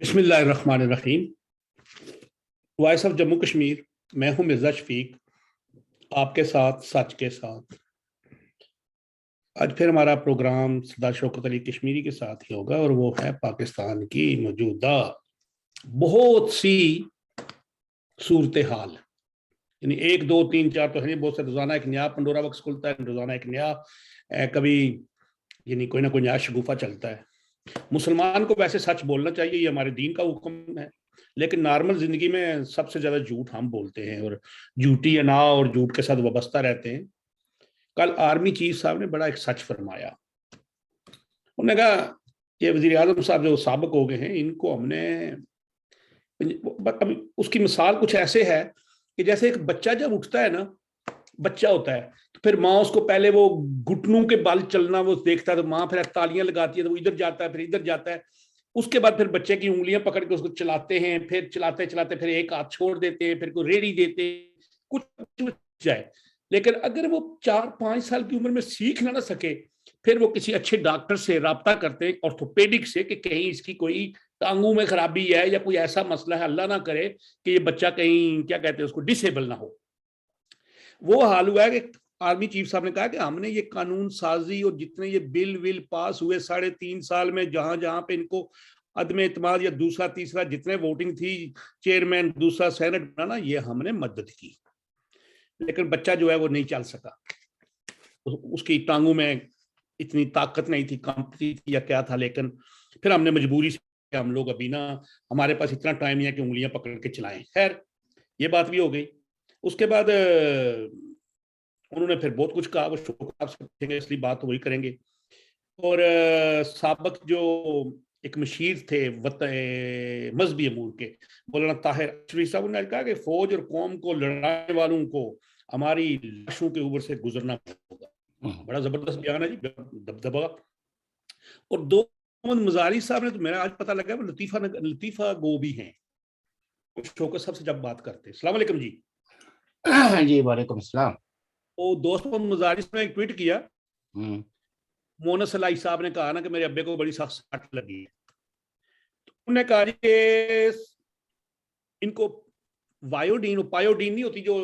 بسم اللہ الرحمن الرحیم۔ وائس آف جموں کشمیر، میں ہوں مرزا شفیق، آپ کے ساتھ سچ کے ساتھ۔ آج پھر ہمارا پروگرام سردار شوکت علی کشمیری کے ساتھ ہی ہوگا، اور وہ ہے پاکستان کی موجودہ بہت سی صورتحال، یعنی ایک دو تین چار تو ہے، بہت سے روزانہ ایک نیا پنڈورا باکس کھلتا ہے، روزانہ ایک نیا کبھی یعنی کوئی نہ کوئی نیا شگوفہ چلتا ہے۔ مسلمان کو ویسے سچ بولنا چاہیے، یہ ہمارے دین کا حکم ہے، لیکن نارمل زندگی میں سب سے زیادہ جھوٹ ہم بولتے ہیں، اور جھوٹی انا اور جھوٹ کے ساتھ وابستہ رہتے ہیں۔ کل آرمی چیف صاحب نے بڑا ایک سچ فرمایا، انہوں نے کہا یہ وزیر اعظم صاحب جو سابق ہو گئے ہیں، ان کو ہم نے اس کی مثال کچھ ایسے ہے کہ جیسے ایک بچہ جب اٹھتا ہے نا، بچہ ہوتا ہے تو پھر ماں اس کو پہلے وہ گھٹنوں کے بل چلنا وہ دیکھتا ہے، تو ماں پھر تالیاں لگاتی ہے، تو وہ ادھر جاتا ہے پھر ادھر جاتا ہے، اس کے بعد پھر بچے کی انگلیاں پکڑ کے اس کو چلاتے ہیں، پھر چلاتے چلاتے پھر ایک ہاتھ چھوڑ دیتے ہیں، پھر کوئی ریڑھی دیتے ہیں، کچھ جائے۔ لیکن اگر وہ 4-5 سال کی عمر میں سیکھ نہ سکے، پھر وہ کسی اچھے ڈاکٹر سے رابطہ کرتے ہیں، آرتھوپیڈک سے، کہ کہیں اس کی کوئی ٹانگوں میں خرابی ہے یا کوئی ایسا مسئلہ ہے، اللہ نہ کرے کہ یہ بچہ کہیں کیا کہتے ہیں اس کو ڈسیبل نہ ہو۔ وہ حال ہوا ہے کہ آرمی چیف صاحب نے کہا کہ ہم نے یہ قانون سازی اور جتنے یہ بل پاس ہوئے 3.5 سال میں، جہاں جہاں پہ ان کو عدم اعتماد یا دوسرا تیسرا جتنے ووٹنگ تھی، چیئرمین دوسرا سینٹ بنانا، یہ ہم نے مدد کی، لیکن بچہ جو ہے وہ نہیں چل سکا، اس کی ٹانگوں میں اتنی طاقت نہیں تھی، کمپنی تھی یا کیا تھا، لیکن پھر ہم نے مجبوری سے، ہم لوگ ابھی نا ہمارے پاس اتنا ٹائم نہیں ہے کہ انگلیاں پکڑ کے چلائیں۔ خیر یہ بات بھی ہو گئی۔ اس کے بعد انہوں نے پھر بہت کچھ کہا، وہ شوکت سے پوچھیں گے، اس لیے بات وہی کریں گے۔ اور سابق جو ایک مشیر تھے مذہبی امور کے، مولانا طاہر اشرفی صاحب نے کہا کہ فوج اور قوم کو لڑانے والوں کو ہماری لاشوں کے اوپر سے گزرنا ہوگا۔ بڑا زبردست بیان ہے جی، دبدبا۔ اور دو مزاری صاحب نے تو میرا آج پتہ لگا وہ لطیفہ گو بھی ہیں، شوکت صاحب سے جب بات کرتے۔ السلام علیکم جی۔ جی وعلیکم السلام۔ وہ دوست محمد مزاری نے ایک ٹویٹ کیا، مونس علائی صاحب نے کہا نا کہ میرے ابے کو بڑی سخت سٹ لگی ہے، تو انہوں نے کہا کہ ان کو پایوڈین نہیں ہوتی جو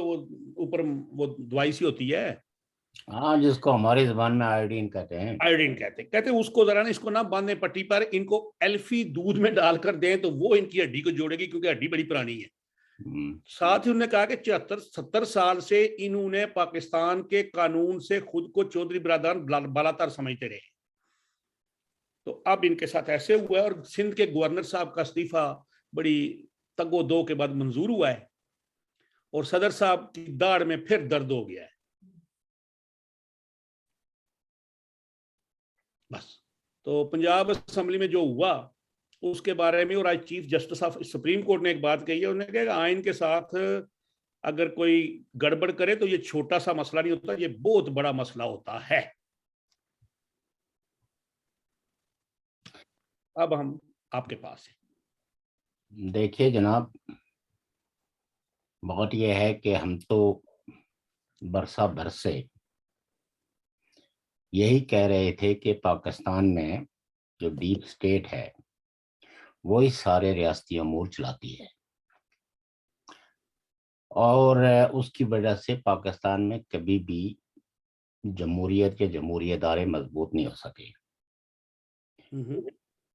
اوپر وہ دوائی سی ہوتی ہے، ہاں جس کو ہماری زبان میں آیوڈین کہتے ہیں، کہتے ہیں اس کو ذرا نا اس کو نہ باندھیں پٹی پر، ان کو ایلفی دودھ میں ڈال کر دیں تو وہ ان کی ہڈی کو جوڑے گی، کیونکہ ہڈی بڑی پرانی ہے۔ ساتھ ہی انہوں نے کہا کہ 74-70 سال سے انہوں نے پاکستان کے قانون سے خود کو چودھری برادران بالاتر سمجھتے رہے، تو اب ان کے ساتھ ایسے ہوا ہے۔ اور سندھ کے گورنر صاحب کا استعفیٰ بڑی تگ و دو کے بعد منظور ہوا ہے، اور صدر صاحب کی داڑھ میں پھر درد ہو گیا ہے۔ بس تو پنجاب اسمبلی میں جو ہوا اس کے بارے میں، اور آج chief justice of supreme court نے ایک بات کہی ہے، انہوں نے کہا کہ آئین کے ساتھ اگر کوئی گڑبڑ کرے تو یہ چھوٹا سا مسئلہ نہیں ہوتا، یہ بہت بڑا مسئلہ ہوتا ہے۔ اب ہم آپ کے پاس ہیں۔ دیکھیے جناب، بات یہ ہے کہ ہم تو برسہ بھر سے یہی کہہ رہے تھے کہ پاکستان میں جو ڈیپ اسٹیٹ ہے وہی سارے ریاستی امور چلاتی ہے، اور اس کی وجہ سے پاکستان میں کبھی بھی جمہوریت کے جمہوری ادارے مضبوط نہیں ہو سکے۔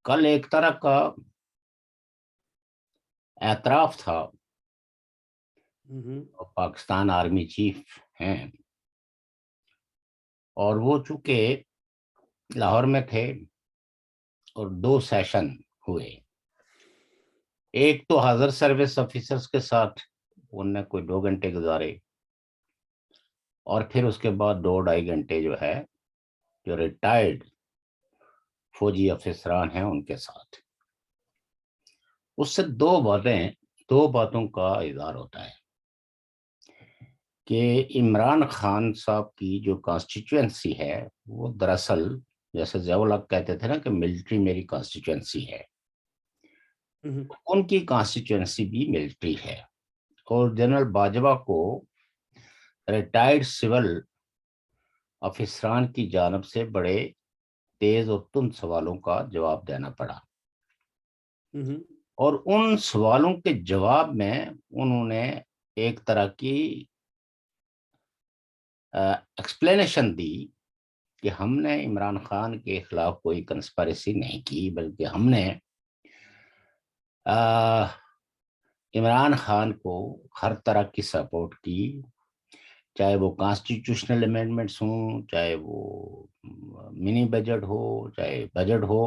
کل ایک طرح کا اعتراف تھا، پاکستان آرمی چیف ہیں، اور وہ چونکہ لاہور میں تھے اور 2 سیشن ہوئے، ایک تو حاضر سروس آفیسرز کے ساتھ انہوں نے کوئی 2 گھنٹے گزارے، اور پھر اس کے بعد 2-2.5 گھنٹے جو ہے جو ریٹائرڈ فوجی افسران ہیں ان کے ساتھ۔ اس سے 2 باتوں کا اظہار ہوتا ہے کہ عمران خان صاحب کی جو کانسٹیچوئنسی ہے وہ دراصل جیسے ضیاء الحق کہتے تھے نا کہ ملٹری میری کانسٹیچوئنسی ہے، ان کی کانسٹیچوئنسی بھی ملٹری ہے، اور جنرل باجوہ کو ریٹائرڈ سول افسران کی جانب سے بڑے تیز اور تند سوالوں کا جواب دینا پڑا۔ اور ان سوالوں کے جواب میں انہوں نے ایک طرح کی ایکسپلینیشن دی کہ ہم نے عمران خان کے خلاف کوئی کنسپریسی نہیں کی، بلکہ ہم نے عمران خان کو ہر طرح کی سپورٹ کی، چاہے وہ کانسٹیٹیوشنل امینڈمنٹس ہوں، چاہے وہ منی بجٹ ہو، چاہے بجٹ ہو،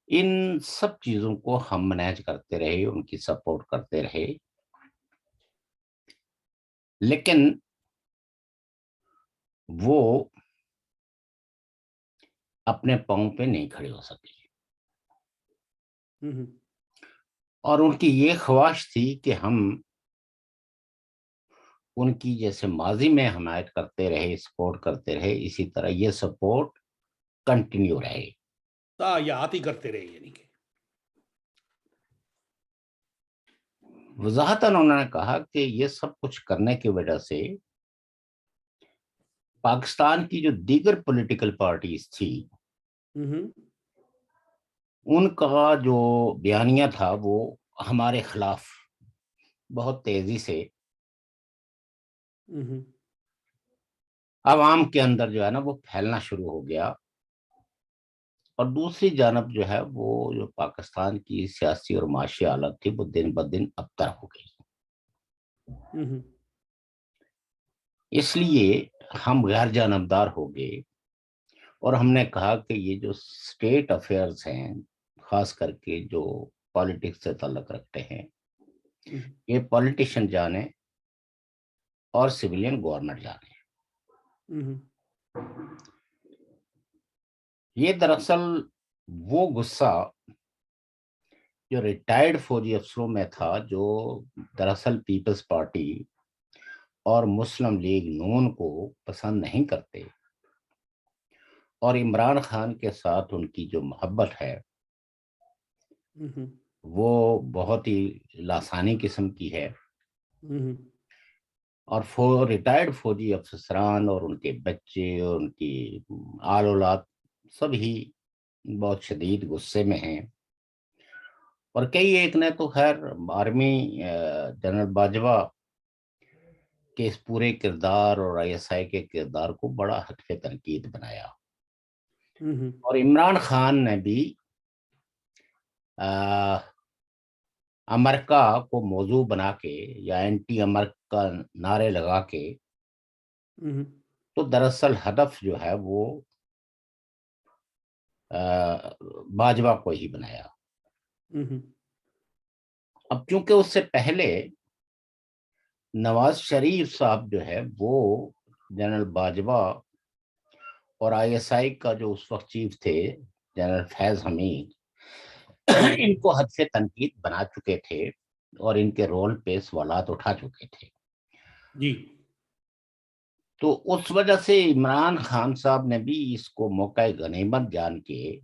ان سب چیزوں کو ہم مینیج کرتے رہے، ان کی سپورٹ کرتے رہے، لیکن وہ اپنے پاؤں پہ نہیں کھڑے ہو سکے، اور ان کی یہ خواہش تھی کہ ہم ان کی جیسے ماضی میں حمایت کرتے رہے، سپورٹ کرتے رہے، اسی طرح یہ سپورٹ کنٹینیو رہے، یاد ہی کرتے رہے. یعنی کہ وضاحتاً انہوں نے کہا کہ یہ سب کچھ کرنے کی وجہ سے پاکستان کی جو دیگر پولیٹیکل پارٹیز تھی ان کا جو بیانیہ تھا وہ ہمارے خلاف بہت تیزی سے عوام کے اندر جو ہے نا وہ پھیلنا شروع ہو گیا، اور دوسری جانب جو ہے وہ جو پاکستان کی سیاسی اور معاشی حالت تھی وہ دن بدن ابتر ہو گئی. اس لیے ہم غیر جانبدار ہو گئے، اور ہم نے کہا کہ یہ جو اسٹیٹ افیئرز ہیں، خاص کر کے جو پالیٹکس سے تعلق رکھتے ہیں، یہ پولیٹیشین جانے اور سویلین گورنمنٹ جانے. یہ دراصل وہ غصہ جو ریٹائرڈ فوجی افسروں میں تھا، جو دراصل پیپلز پارٹی اور مسلم لیگ نون کو پسند نہیں کرتے، اور عمران خان کے ساتھ ان کی جو محبت ہے وہ بہت ہی لاسانی قسم کی ہے، اور ریٹائرڈ فوجی افسران اور ان کے بچے اور ان کی آل اولاد سب ہی بہت شدید غصے میں ہیں. اور کئی ایک نے تو خیر آرمی جنرل باجوہ کے اس پورے کردار اور آئی ایس آئی کے کردار کو بڑا ہدف تنقید بنایا، اور عمران خان نے بھی امریکہ کو موضوع بنا کے یا اینٹی امریکہ نعرے لگا کے تو دراصل ہدف جو ہے وہ باجوہ کو ہی بنایا. اب چونکہ اس سے پہلے نواز شریف صاحب جو ہے وہ جنرل باجوہ اور آئی ایس آئی کا جو اس وقت چیف تھے جنرل فیض حمید، ان کو حد سے تنقید بنا چکے تھے اور ان کے رول پہ سوالات اٹھا چکے تھے. جی. تو اس وجہ سے عمران خان صاحب نے بھی اس کو موقع غنیمت جان کے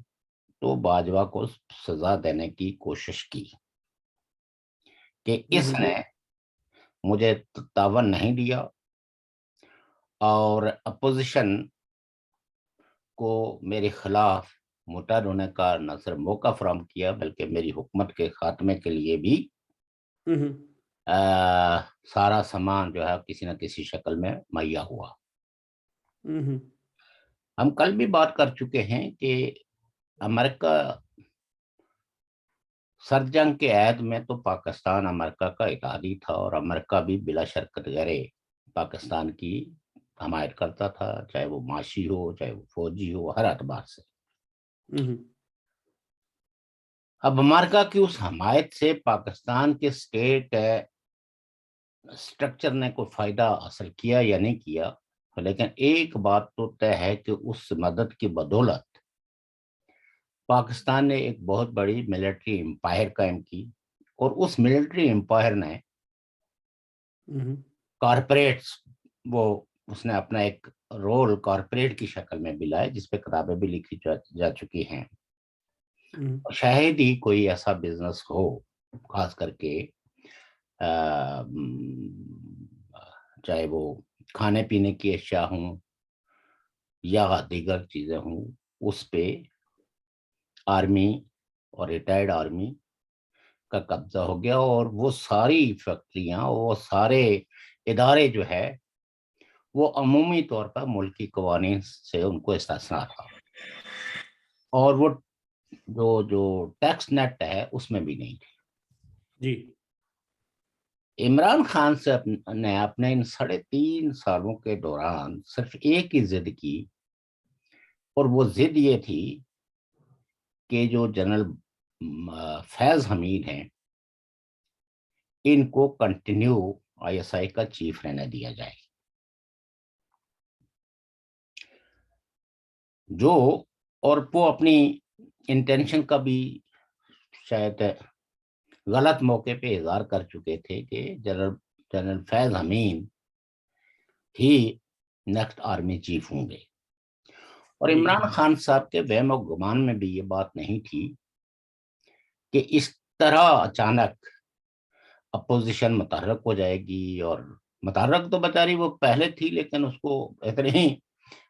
تو باجوہ کو سزا دینے کی کوشش کی کہ اس نے مجھے تعاون نہیں دیا اور اپوزیشن کو میرے خلاف متحد ہونے کا نہ صرف موقع فراہم کیا بلکہ میری حکومت کے خاتمے کے لیے بھی سارا سامان جو ہے کسی نہ کسی شکل میں مہیا ہوا. ہم کل بھی بات کر چکے ہیں کہ امریکہ سر جنگ کے عہد میں تو پاکستان امریکہ کا اتحادی تھا، اور امریکہ بھی بلا شرکت غیرے پاکستان کی حمایت کرتا تھا، چاہے وہ معاشی ہو چاہے وہ فوجی ہو، ہر اعتبار سے. اب امریکہ کی اس حمایت سے پاکستان کے اسٹیٹ اسٹرکچر نے کوئی فائدہ حاصل کیا یا نہیں کیا، لیکن ایک بات تو طے ہے کہ اس مدد کی بدولت پاکستان نے ایک بہت بڑی ملٹری امپائر قائم کی، اور اس ملٹری امپائر نے کارپوریٹس اس نے اپنا ایک رول کارپوریٹ کی شکل میں بھی لایا، جس پہ کتابیں بھی لکھی جا چکی ہیں. شاید ہی کوئی ایسا بزنس ہو، خاص کر کے چاہے وہ کھانے پینے کی اشیاء ہوں یا دیگر چیزیں ہوں، اس پہ آرمی اور ریٹائرڈ آرمی کا قبضہ ہو گیا اور وہ ساری فیکٹریاں، وہ سارے ادارے جو ہے وہ عمومی طور پر ملکی قوانین سے ان کو استثنا تھا، اور وہ جو ٹیکس نیٹ ہے اس میں بھی نہیں تھی۔ جی عمران خان سے نے اپنے ان 3.5 سالوں کے دوران صرف ایک ہی ضد کی، اور وہ ضد یہ تھی کہ جو جنرل فیض حمید ہیں ان کو کنٹینیو ISI کا چیف رہنے دیا جائے، جو اور وہ اپنی انٹینشن کا بھی شاید غلط موقع پہ اظہار کر چکے تھے کہ جنرل فیض حمید ہی نیکسٹ آرمی چیف ہوں گے، اور جی عمران خان صاحب کے وہم و گمان میں بھی یہ بات نہیں تھی کہ اس طرح اچانک اپوزیشن متحرک ہو جائے گی، اور متحرک تو بیچاری وہ پہلے تھی لیکن اس کو اتنے ہی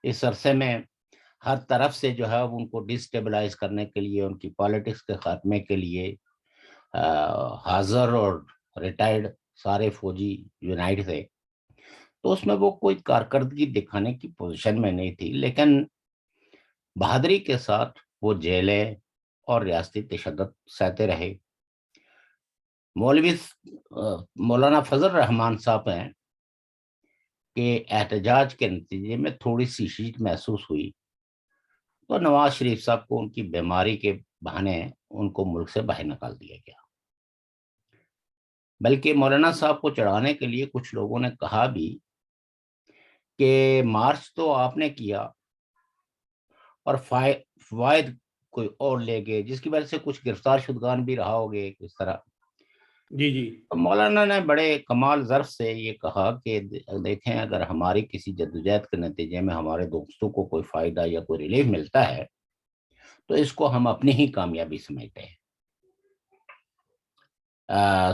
اس عرصے میں ہر طرف سے جو ہے ان کو ڈسٹیبلائز کرنے کے لیے، ان کی پالیٹکس کے خاتمے کے لیے حاضر اور ریٹائرڈ سارے فوجی یونائٹ تھے، تو اس میں وہ کوئی کارکردگی دکھانے کی پوزیشن میں نہیں تھی، لیکن بہادری کے ساتھ وہ جیلیں اور ریاستی تشدد سہتے رہے۔ مولانا فضل الرحمان صاحب ہیں کہ احتجاج کے نتیجے میں تھوڑی سی شیٹ محسوس ہوئی تو نواز شریف صاحب کو ان کی بیماری کے بہانے ان کو ملک سے باہر نکال دیا گیا، بلکہ مولانا صاحب کو چڑھانے کے لیے کچھ لوگوں نے کہا بھی کہ مارچ تو آپ نے کیا اور فوائد کوئی اور لے گئے، جس کی وجہ سے کچھ گرفتار شدگان بھی رہا ہوگے اس طرح۔ جی جی مولانا نے بڑے کمال ظرف سے یہ کہا کہ دیکھیں، اگر ہماری کسی جدوجہد کے نتیجے میں ہمارے دوستوں کو کوئی فائدہ یا کوئی ریلیف ملتا ہے تو اس کو ہم اپنی ہی کامیابی سمجھتے ہیں۔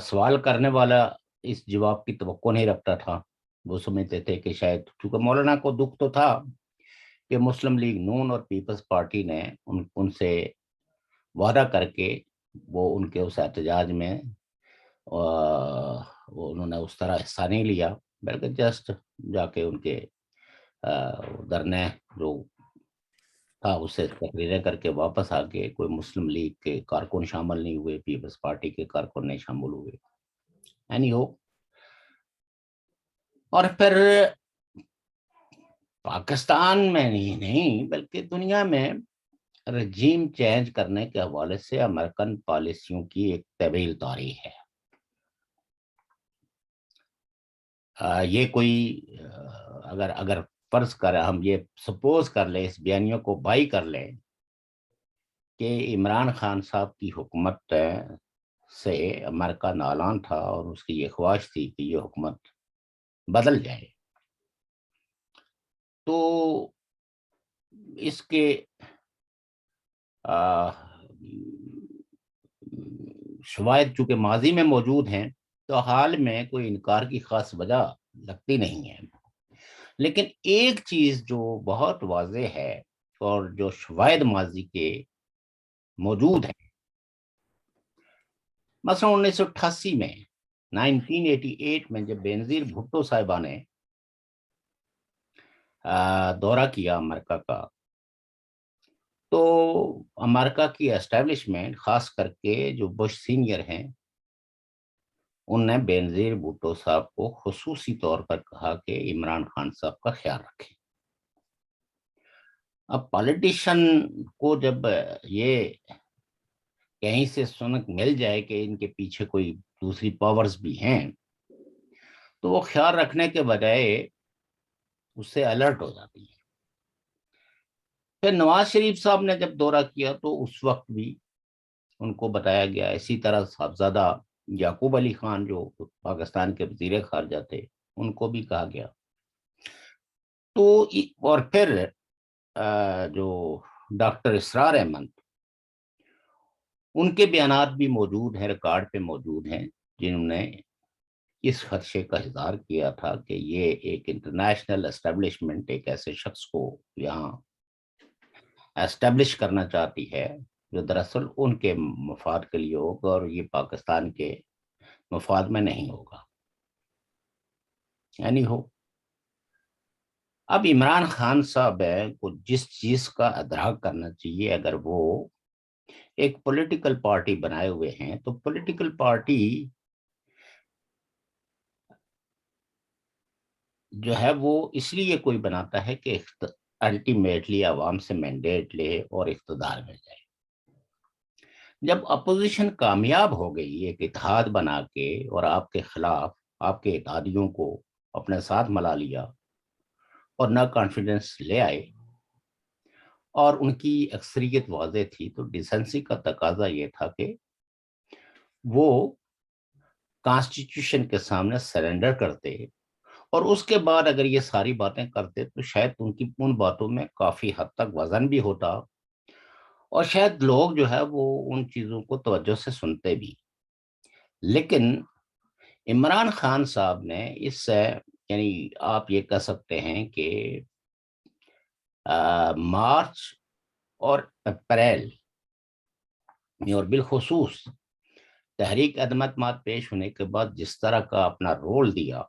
سوال کرنے والا اس جواب کی توقع نہیں رکھتا تھا، وہ سمجھتے تھے کہ شاید، چونکہ مولانا کو دکھ تو تھا کہ مسلم لیگ نون اور پیپلز پارٹی نے ان سے وعدہ کر کے وہ ان کے اس احتجاج میں انہوں نے اس طرح حصہ نہیں لیا، بلکہ جسٹ جا کے ان کے دھرنے جو تھا اسے تقریریں کر کے واپس آ کے، کوئی مسلم لیگ کے کارکن شامل نہیں ہوئے، پیپلز پارٹی کے کارکن نہیں شامل ہوئے، اینی ہو۔ اور پھر پاکستان میں نہیں بلکہ دنیا میں رجیم چینج کرنے کے حوالے سے امریکن پالیسیوں کی ایک طویل تاریخ ہے۔ یہ کوئی اگر فرض کریں، ہم یہ سپوز کر لیں، اس بیانیوں کو بائی کر لیں کہ عمران خان صاحب کی حکومت سے امریکہ نالان تھا اور اس کی یہ خواہش تھی کہ یہ حکومت بدل جائے، تو اس کے شواہد چونکہ ماضی میں موجود ہیں تو حال میں کوئی انکار کی خاص وجہ لگتی نہیں ہے، لیکن ایک چیز جو بہت واضح ہے اور جو شواہد ماضی کے موجود ہیں، مثلا 1988 میں 1988 میں جب بینظیر بھٹو صاحبہ نے دورہ کیا امریکہ کا، تو امریکہ کی اسٹیبلشمنٹ خاص کر کے جو بش سینئر ہیں ان نے بینظیر بھٹو صاحب کو خصوصی طور پر کہا کہ عمران خان صاحب کا خیال رکھیں۔ اب پالیٹیشن کو جب یہ کہیں سے سنک مل جائے کہ ان کے پیچھے کوئی دوسری پاورز بھی ہیں تو وہ خیال رکھنے کے بجائے اس سے الرٹ ہو جاتی ہے۔ پھر نواز شریف صاحب نے جب دورہ کیا تو اس وقت بھی ان کو بتایا گیا، اسی طرح صاحبزادہ یعقوب علی خان جو پاکستان کے وزیر خارجہ تھے ان کو بھی کہا گیا، تو اور پھر جو ڈاکٹر اسرار احمد، ان کے بیانات بھی موجود ہیں، ریکارڈ پہ موجود ہیں، جنہوں نے اس خدشے کا اظہار کیا تھا کہ یہ ایک انٹرنیشنل اسٹیبلشمنٹ ایک ایسے شخص کو یہاں اسٹیبلش کرنا چاہتی ہے جو دراصل ان کے مفاد کے لیے ہوگا اور یہ پاکستان کے مفاد میں نہیں ہوگا. یعنی ہو اب عمران خان صاحب کو جس چیز کا ادراک کرنا چاہیے، اگر وہ ایک پولیٹیکل پارٹی بنائے ہوئے ہیں تو پولیٹیکل پارٹی جو ہے وہ اس لیے کوئی بناتا ہے کہ الٹیمیٹلی عوام سے مینڈیٹ لے اور اقتدار میں جائے. جب اپوزیشن کامیاب ہو گئی ایک اتحاد بنا کے اور آپ کے خلاف آپ کے اتحادیوں کو اپنے ساتھ ملا لیا اور نہ کانفیڈنس لے آئے اور ان کی اکثریت واضح تھی، تو ڈیسنسی کا تقاضا یہ تھا کہ وہ کانسٹیٹیوشن کے سامنے سرنڈر کرتے اور اس کے بعد اگر یہ ساری باتیں کرتے تو شاید ان باتوں میں کافی حد تک وزن بھی ہوتا اور شاید لوگ جو ہے وہ ان چیزوں کو توجہ سے سنتے بھی. لیکن عمران خان صاحب نے اس سے، یعنی آپ یہ کہہ سکتے ہیں کہ مارچ اور اپریل میں اور بالخصوص تحریک عدم اعتماد پیش ہونے کے بعد جس طرح کا اپنا رول دیا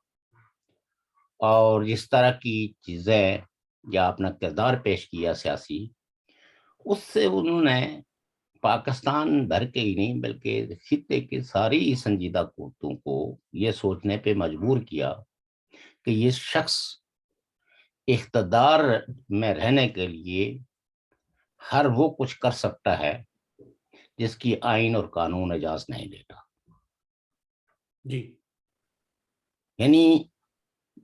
اور جس طرح کی چیزیں یا اپنا کردار پیش کیا سیاسی، اس سے انہوں نے پاکستان بھر کے ہی نہیں بلکہ خطے کی ساری سنجیدہ قوتوں کو یہ سوچنے پہ مجبور کیا کہ یہ شخص اقتدار میں رہنے کے لیے ہر وہ کچھ کر سکتا ہے جس کی آئین اور قانون اجازت نہیں دیتا. جی یعنی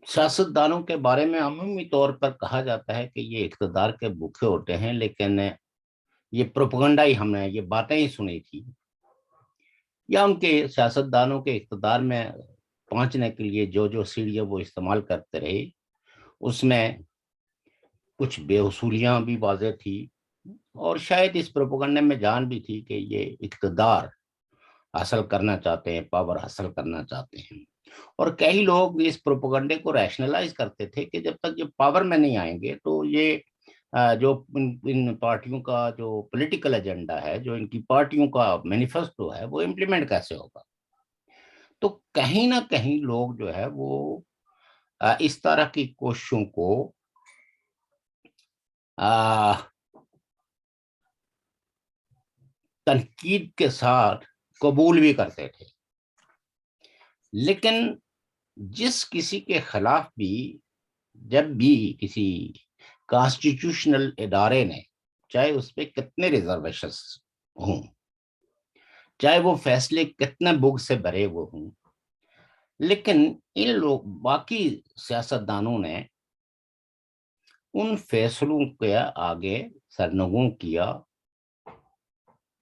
سیاستدانوں کے بارے میں عمومی طور پر کہا جاتا ہے کہ یہ اقتدار کے بھوکے ہوتے ہیں، لیکن یہ پروپیگنڈا ہی، ہم نے یہ باتیں ہی سنی تھی، یا ان کے سیاستدانوں کے اقتدار میں پہنچنے کے لیے جو سیڑھیاں وہ استعمال کرتے رہے اس میں کچھ بے اصولیاں بھی واضح تھی اور شاید اس پروپیگنڈے میں جان بھی تھی کہ یہ اقتدار حاصل کرنا چاہتے ہیں، پاور حاصل کرنا چاہتے ہیں. اور کئی لوگ اس پروپیگنڈے کو ریشنلائز کرتے تھے کہ جب تک یہ پاور میں نہیں آئیں گے تو یہ جو ان پارٹیوں کا جو پولیٹیکل ایجنڈا ہے، جو ان کی پارٹیوں کا مینیفیسٹو ہے، وہ امپلیمنٹ کیسے ہوگا. تو کہیں نہ کہیں لوگ جو ہے وہ اس طرح کی کوششوں کو تنقید کے ساتھ قبول بھی کرتے تھے. لیکن جس کسی کے خلاف بھی جب بھی کسی کانسٹیٹیوشنل ادارے نے، چاہے اس پہ کتنے ریزرویشنز ہوں، چاہے وہ فیصلے کتنے بگ سے بھرے ہوئے ہوں، لیکن ان لوگ باقی سیاستدانوں نے ان فیصلوں کے آگے سرنگوں کیا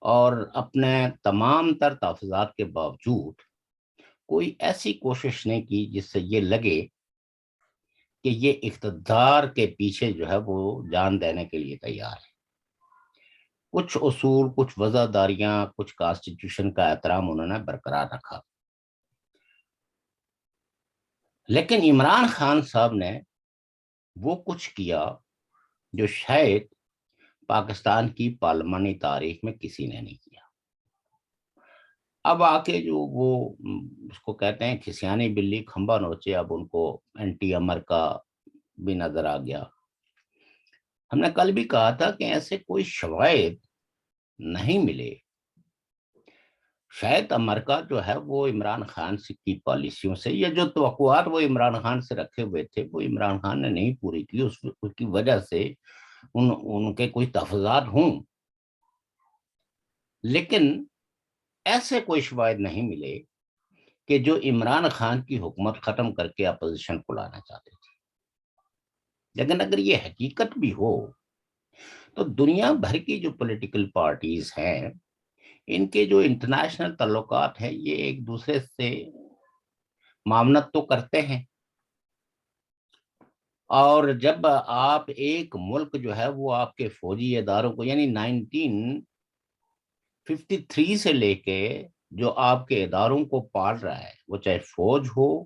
اور اپنے تمام تر تحفظات کے باوجود کوئی ایسی کوشش نہیں کی جس سے یہ لگے کہ یہ اقتدار کے پیچھے جو ہے وہ جان دینے کے لیے تیار ہے. کچھ اصول، کچھ وزاداریاں، کچھ کانسٹیٹیوشن کا احترام انہوں نے برقرار رکھا. لیکن عمران خان صاحب نے وہ کچھ کیا جو شاید پاکستان کی پارلیمانی تاریخ میں کسی نے نہیں کیا. اب آ کے جو وہ اس کو کہتے ہیں کھسیانی بلی کھمبا نوچے، اب ان کو اینٹی امریکہ بھی نظر آ گیا. ہم نے کل بھی کہا تھا کہ ایسے کوئی شواہد نہیں ملے. شاید امریکہ جو ہے وہ عمران خان کی پالیسیوں سے، یا جو توقعات وہ عمران خان سے رکھے ہوئے تھے وہ عمران خان نے نہیں پوری کی، اس کی وجہ سے ان کے کوئی تحفظات ہوں. لیکن ایسے کوئی شواہد نہیں ملے کہ جو عمران خان کی حکومت ختم کر کے اپوزیشن کو لانا چاہتے تھے. لیکن اگر یہ حقیقت بھی ہو تو دنیا بھر کی جو پولیٹیکل پارٹیز ہیں، ان کے جو انٹرنیشنل تعلقات ہیں، یہ ایک دوسرے سے معاونت تو کرتے ہیں. اور جب آپ ایک ملک جو ہے وہ آپ کے فوجی اداروں کو، یعنی 1953 سے لے کے جو آپ کے اداروں کو پال رہا ہے، وہ چاہے فوج ہو،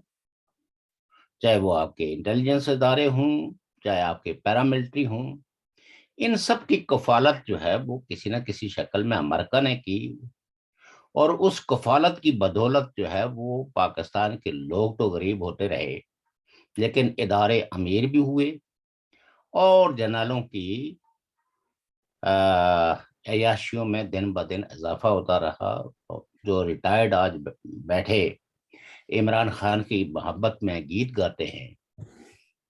چاہے وہ آپ کے انٹیلیجنس ادارے ہوں، چاہے آپ کے پیراملٹری ہوں، ان سب کی کفالت جو ہے وہ کسی نہ کسی شکل میں امریکہ نے کی، اور اس کفالت کی بدولت جو ہے وہ پاکستان کے لوگ تو غریب ہوتے رہے، لیکن ادارے امیر بھی ہوئے، اور جنرلوں کی عیاشیوں میں دن بدن اضافہ ہوتا رہا۔ جو ریٹائرڈ آج بیٹھے عمران خان کی محبت میں گیت گاتے ہیں،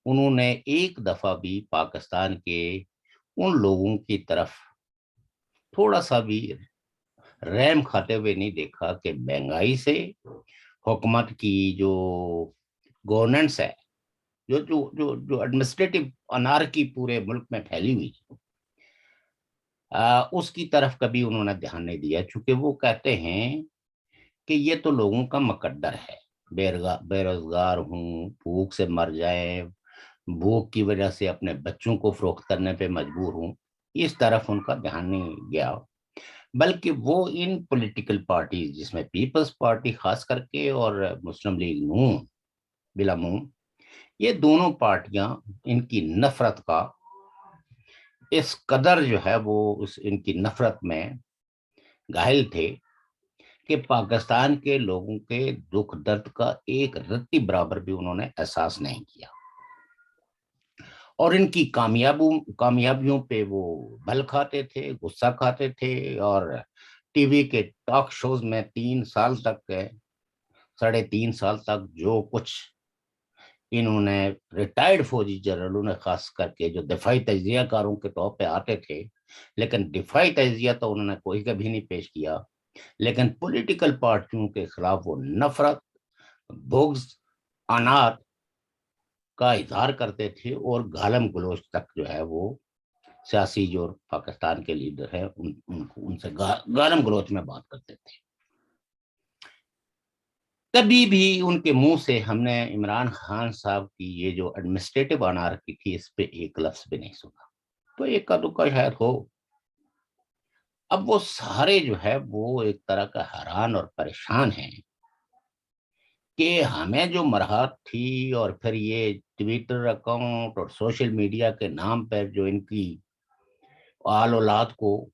انہوں نے ایک دفعہ بھی پاکستان کے ان لوگوں کی طرف تھوڑا سا بھی رحم کھاتے ہوئے نہیں دیکھا کہ مہنگائی سے حکومت کی جو گورننس ہے، جو جو جو جو ایڈمنسٹریٹو انارکی پورے ملک میں پھیلی ہوئی، اس کی طرف کبھی انہوں نے دھیان نہیں دیا، چونکہ وہ کہتے ہیں کہ یہ تو لوگوں کا مقدر ہے، بے روزگار ہوں، بھوک سے مر جائیں، بھوک کی وجہ سے اپنے بچوں کو فروخت کرنے پہ مجبور ہوں، اس طرف ان کا دھیان نہیں گیا، بلکہ وہ ان پولیٹیکل پارٹیز جس میں پیپلز پارٹی خاص کر کے اور مسلم لیگ نون بلاموم، یہ دونوں پارٹیاں ان کی نفرت کا اس قدر جو ہے وہ ان کی نفرت میں گاہل تھے کہ پاکستان کے لوگوں کے دکھ درد کا ایک رتی برابر بھی انہوں نے احساس نہیں کیا، اور ان کی کامیابیوں پہ وہ بھل کھاتے تھے، غصہ کھاتے تھے، اور ٹی وی کے ٹاک شوز میں 3.5 سال تک جو کچھ انہوں نے ریٹائرڈ فوجی جنرلوں نے خاص کر کے جو دفاعی تجزیہ کاروں کے طور پہ آتے تھے، لیکن دفاعی تجزیہ تو انہوں نے کوئی کبھی نہیں پیش کیا، لیکن پولیٹیکل پارٹیوں کے خلاف وہ نفرت، بغض، انات کا اظہار کرتے تھے، اور گالم گلوچ تک جو ہے وہ سیاسی جو پاکستان کے لیڈر ہیں ان سے گالم گلوچ میں بات کرتے تھے۔ کبھی بھی ان کے منہ سے ہم نے عمران خان صاحب کی یہ جو ایڈمنسٹریٹو انارکی تھی اس پہ ایک لفظ بھی نہیں سنا، تو ایک کا دکا شاید ہو۔ اب وہ سارے جو ہے وہ ایک طرح کا حیران اور پریشان ہیں کہ ہمیں جو مرحات تھی، اور پھر یہ ٹویٹر اکاؤنٹ اور سوشل میڈیا کے نام پر جو ان کی آل اولاد کو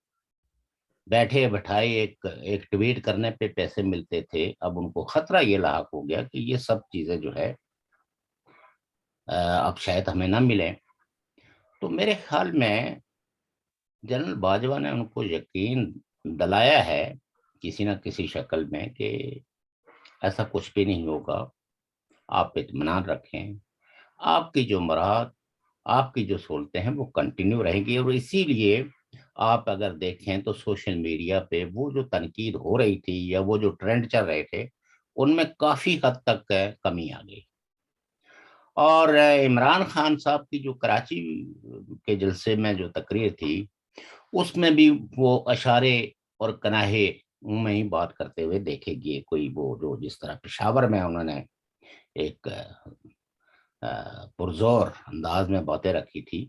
بیٹھے بٹھائے ایک ٹویٹ کرنے پہ پیسے ملتے تھے، اب ان کو خطرہ یہ لاحق ہو گیا کہ یہ سب چیزیں جو ہے اب شاید ہمیں نہ ملیں۔ تو میرے خیال میں جنرل باجوہ نے ان کو یقین دلایا ہے کسی نہ کسی شکل میں کہ ایسا کچھ بھی نہیں ہوگا، آپ اطمینان رکھیں، آپ کی جو مراد، آپ کی جو سہولتیں ہیں وہ کنٹینیو رہیں گی، اور اسی لیے آپ اگر دیکھیں تو سوشل میڈیا پہ وہ جو تنقید ہو رہی تھی یا وہ جو ٹرینڈ چل رہے تھے ان میں کافی حد تک کمی آ گئی۔ اور عمران خان صاحب کی جو کراچی کے جلسے میں جو تقریر تھی اس میں بھی وہ اشارے اور کناہے میں ہی بات کرتے ہوئے دیکھے گئے، کوئی وہ جو جس طرح پشاور میں انہوں نے ایک پرزور انداز میں باتیں رکھی تھی،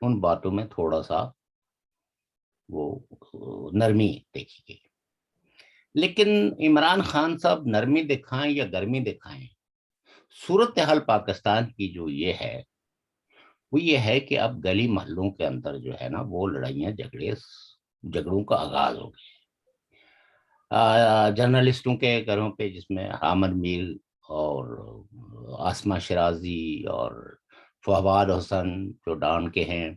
ان باتوں میں تھوڑا سا وہ نرمی دیکھی گئی۔ لیکن عمران خان صاحب نرمی دکھائیں یا گرمی دکھائیں، صورتحال پاکستان کی جو یہ ہے وہ یہ ہے کہ اب گلی محلوں کے اندر جو ہے نا وہ لڑائیاں جھگڑوں کا آغاز ہو گیا۔ جرنلسٹوں کے گھروں پہ جس میں حامد میر اور آسمہ شرازی اور فواد حسن جو ڈان کے ہیں،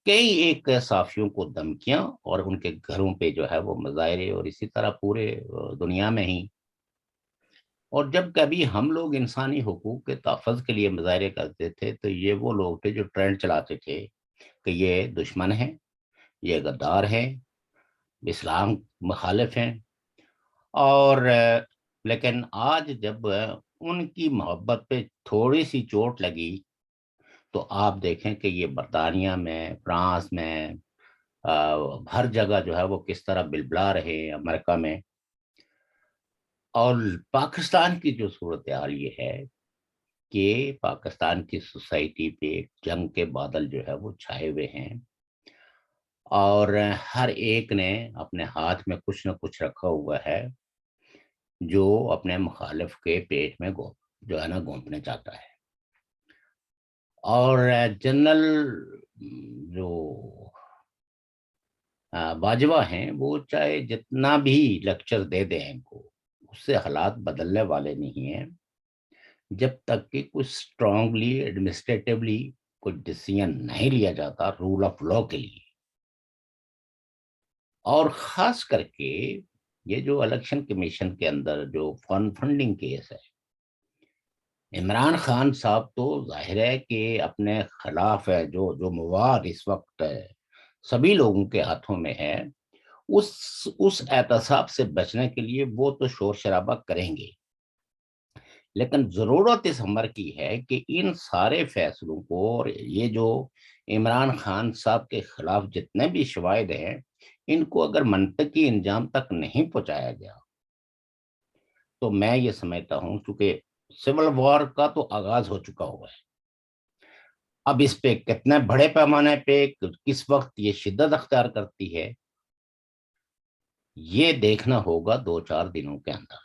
کئی ایک صحافیوں کو دھمکیاں اور ان کے گھروں پہ جو ہے وہ مظاہرے، اور اسی طرح پورے دنیا میں ہی۔ اور جب کبھی ہم لوگ انسانی حقوق کے تحفظ کے لیے مظاہرے کرتے تھے تو یہ وہ لوگ تھے جو ٹرینڈ چلاتے تھے کہ یہ دشمن ہیں، یہ غدار ہیں، اسلام مخالف ہیں، اور لیکن آج جب ان کی محبت پہ تھوڑی سی چوٹ لگی تو آپ دیکھیں کہ یہ برطانیہ میں، فرانس میں، ہر جگہ جو ہے وہ کس طرح بلبلا رہے ہیں، امریکہ میں۔ اور پاکستان کی جو صورتحال یہ ہے کہ پاکستان کی سوسائٹی پہ جنگ کے بادل جو ہے وہ چھائے ہوئے ہیں، اور ہر ایک نے اپنے ہاتھ میں کچھ نہ کچھ رکھا ہوا ہے جو اپنے مخالف کے پیٹ میں جو ہے نا گھونپنے چاہتا ہے۔ اور جنرل جو باجوہ ہیں، وہ چاہے جتنا بھی لیکچر دے دیں ان کو، اس سے حالات بدلنے والے نہیں ہیں جب تک کہ کچھ اسٹرانگلی ایڈمنسٹریٹولی کوئی ڈیسیژن نہیں لیا جاتا رول آف لا کے لیے. اور خاص کر کے یہ جو الیکشن کمیشن کے اندر جو فنڈنگ کیس ہے، عمران خان صاحب تو ظاہر ہے کہ اپنے خلاف ہے، جو مواد اس وقت سبھی لوگوں کے ہاتھوں میں ہے، اس احتساب سے بچنے کے لیے وہ تو شور شرابہ کریں گے. لیکن ضرورت اس امر کی ہے کہ ان سارے فیصلوں کو، اور یہ جو عمران خان صاحب کے خلاف جتنے بھی شواہد ہیں، ان کو اگر منطقی انجام تک نہیں پہنچایا گیا تو میں یہ سمجھتا ہوں کیونکہ سول وار کا تو آغاز ہو چکا ہوا ہے. اب اس پہ کتنے بڑے پیمانے پہ کس وقت یہ شدت اختیار کرتی ہے، یہ دیکھنا ہوگا 2-4 دنوں کے اندر.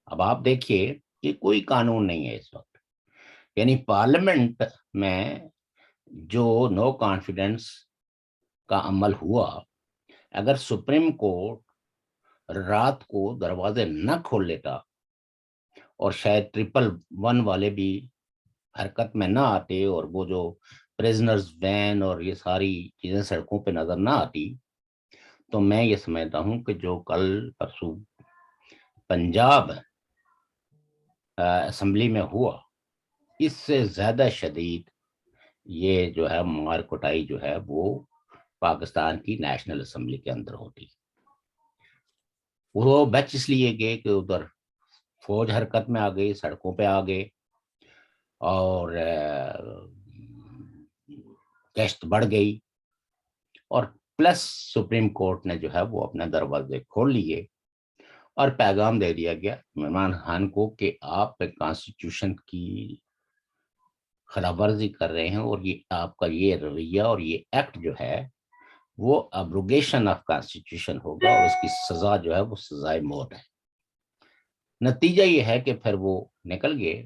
اب آپ دیکھیے کہ کوئی قانون نہیں ہے اس وقت، یعنی پارلیمنٹ میں جو نو کانفیڈنس کا عمل ہوا، اگر سپریم کورٹ رات کو دروازے نہ کھول لیتا اور شاید 111 والے بھی حرکت میں نہ آتے اور وہ جو پریزنرز وین اور یہ ساری چیزیں سڑکوں پہ نظر نہ آتی، تو میں یہ سمجھتا ہوں کہ جو کل پرسوں پنجاب اسمبلی میں ہوا، اس سے زیادہ شدید یہ جو ہے مار کٹائی جو ہے وہ پاکستان کی نیشنل اسمبلی کے اندر ہوتی. وہ بچ اس لیے گئے کہ ادھر فوج حرکت میں آ گئی، سڑکوں پہ آ گئے، اور گشت بڑھ گئی، اور پلس سپریم کورٹ نے جو ہے وہ اپنے دروازے کھول لیے اور پیغام دے دیا گیا عمران خان کو کہ آپ کانسٹیٹیوشن کی خلاف ورزی کر رہے ہیں، اور یہ آپ کا یہ رویہ اور یہ ایکٹ جو ہے وہ ابروگیشن آف کانسٹیٹیوشن ہوگا، اور اس کی سزا جو ہے وہ سزائے موت ہے. نتیجہ یہ ہے کہ پھر وہ نکل گئے،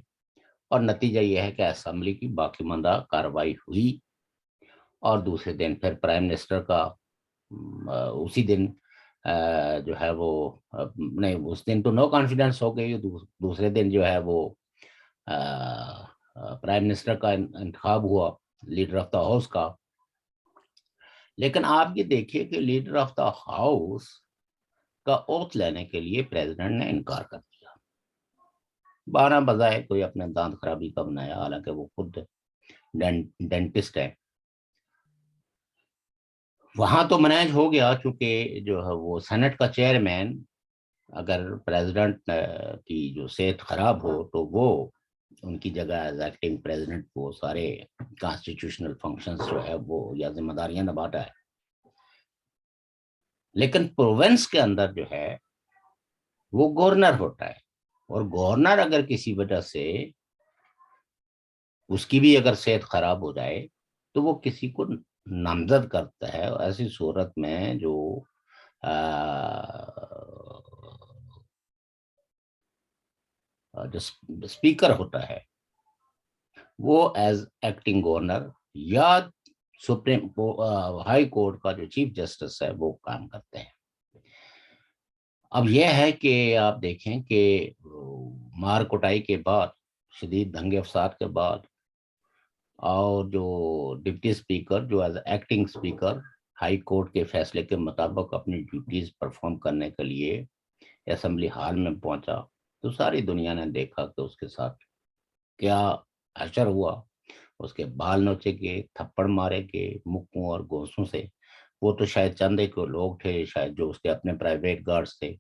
اور نتیجہ یہ ہے کہ اسمبلی کی باقی ماندہ کارروائی ہوئی، اور دوسرے دن پھر پرائم منسٹر کا اسی دن جو ہے وہ نہیں، اس دن تو نو کانفیڈنس ہو گئی، دوسرے دن جو ہے وہ پرائم منسٹر کا انتخاب ہوا، لیڈر آف دا ہاؤس کا. لیکن آپ یہ دیکھیے کہ لیڈر آف دا ہاؤس کا اوتھ لینے کے لیے پریزیڈنٹ نے انکار کر دیا. 12 بجائے کوئی اپنے دانت خرابی کا بنایا، حالانکہ وہ خود ڈینٹسٹ ہے. وہاں تو مینیج ہو گیا، چونکہ جو ہے وہ سینٹ کا چیئرمین اگر پریزیڈنٹ کی جو صحت خراب ہو تو وہ ان کی جگہ ایز ایکٹنگ پریزیڈنٹ وہ سارے کانسٹیٹیوشنل فنکشنز جو ہے وہ یا ذمہ داریاں نبھاتا ہے. لیکن پروونس کے اندر جو ہے وہ گورنر ہوتا ہے، اور گورنر اگر کسی وجہ سے اس کی بھی اگر صحت خراب ہو جائے تو وہ کسی کو نامزد کرتا ہے. ایسی صورت میں جو اسپیکر ہوتا ہے وہ ایز ایکٹنگ گورنر یا سپریم ہائی کورٹ کا جو چیف جسٹس ہے وہ کام کرتے ہیں. اب یہ ہے کہ آپ دیکھیں کہ مار کٹائی کے بعد، شدید دنگے فساد کے بعد، اور جو ڈپٹی اسپیکر جو as acting speaker high court کے فیصلے کے مطابق اپنی ڈیوٹیز پرفارم کرنے کے لیے اسمبلی ہال میں پہنچا، تو ساری دنیا نے دیکھا کہ اس کے ساتھ کیا حشر ہوا. اس کے بال نوچے گئے، تھپڑ مارے گئے مکوں اور گوسوں سے. وہ تو شاید چند ایک لوگ تھے، شاید جو اس کے اپنے پرائیویٹ گارڈز تھے،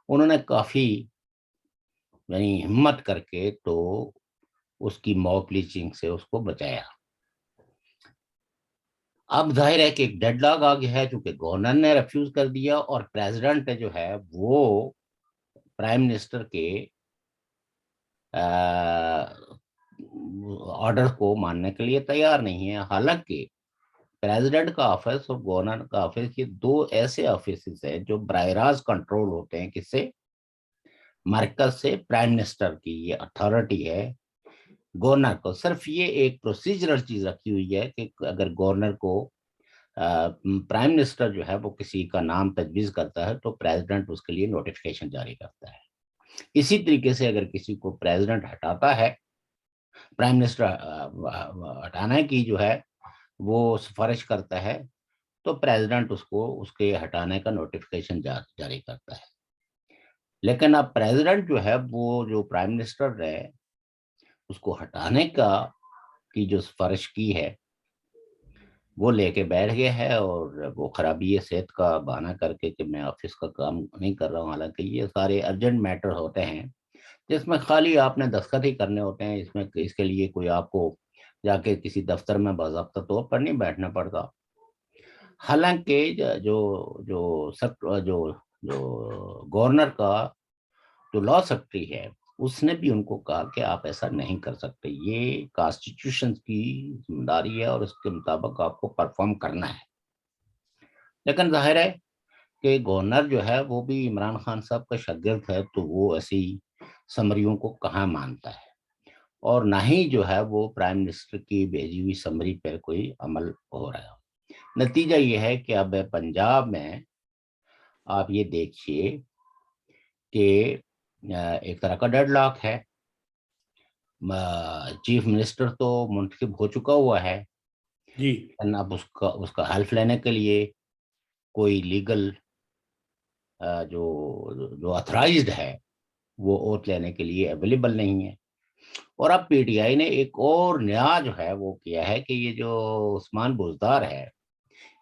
انہوں نے کافی یعنی ہمت کر کے تو اس کی موب لیچنگ سے اس کو بچایا. اب ظاہر ہے کہ ایک ڈیڈ لاک آ گیا ہے، چونکہ گورنر نے ریفیوز کر دیا اور پریزیڈنٹ جو ہے وہ پرائم منسٹر کے آرڈر کو ماننے کے لیے تیار نہیں ہے. حالانکہ پریزیڈنٹ کا آفس اور گورنر کا آفس یہ دو ایسے آفیسز ہیں جو براہ راست کنٹرول ہوتے ہیں کس سے؟ مرکز سے. پرائم منسٹر کی یہ اتھارٹی ہے گورنر کو. صرف یہ ایک پروسیجرل چیز رکھی ہوئی ہے کہ اگر گورنر کو پرائم منسٹر جو ہے وہ کسی کا نام تجویز کرتا ہے تو پریزیڈنٹ اس کے لیے نوٹیفیکیشن جاری کرتا ہے. اسی طریقے سے اگر کسی کو پریزیڈنٹ ہٹاتا ہے، پرائم منسٹر ہٹانے کی جو ہے وہ سفارش کرتا ہے، تو پریزیڈنٹ اس کو اس کے ہٹانے کا نوٹیفیکیشن جاری کرتا ہے. لیکن اب پریزیڈنٹ جو ہے وہ جو پرائم منسٹر ہے اس کو ہٹانے کی جو سفارش کی ہے وہ لے کے بیٹھ گیا ہے، اور وہ خرابی صحت کا بہانہ کر کے کہ میں آفس کا کام نہیں کر رہا ہوں، حالانکہ یہ سارے ارجنٹ میٹر ہوتے ہیں جس میں خالی آپ نے دستخط ہی کرنے ہوتے ہیں. اس کے لیے کوئی آپ کو جا کے کسی دفتر میں باضابطہ طور پر نہیں بیٹھنا پڑتا. حالانکہ جو جو جو جو گورنر کا جو لا سیکرٹری ہے اس نے بھی ان کو کہا کہ آپ ایسا نہیں کر سکتے، یہ کانسٹیٹیوشن کی ذمہ داری ہے اور اس کے مطابق آپ کو پرفارم کرنا ہے. لیکن ظاہر ہے کہ گورنر جو ہے وہ بھی عمران خان صاحب کا شاگرد ہے، تو وہ ایسی سمریوں کو کہاں مانتا ہے، اور نہ ہی جو ہے وہ پرائم منسٹر کی بھیجی ہوئی سمری پر کوئی عمل ہو رہا ہے. نتیجہ یہ ہے کہ اب پنجاب میں آپ یہ دیکھیے کہ ایک طرح کا ڈیڈ لاک ہے. چیف منسٹر تو منتخب ہو چکا ہوا ہے، جی اب اس کا حلف لینے کے لیے کوئی لیگل جو اتھرائزڈ ہے وہ اوت لینے کے لیے اویلیبل نہیں ہے. اور اب پی ٹی آئی نے ایک اور نیا جو ہے وہ کیا ہے کہ یہ جو عثمان بزدار ہے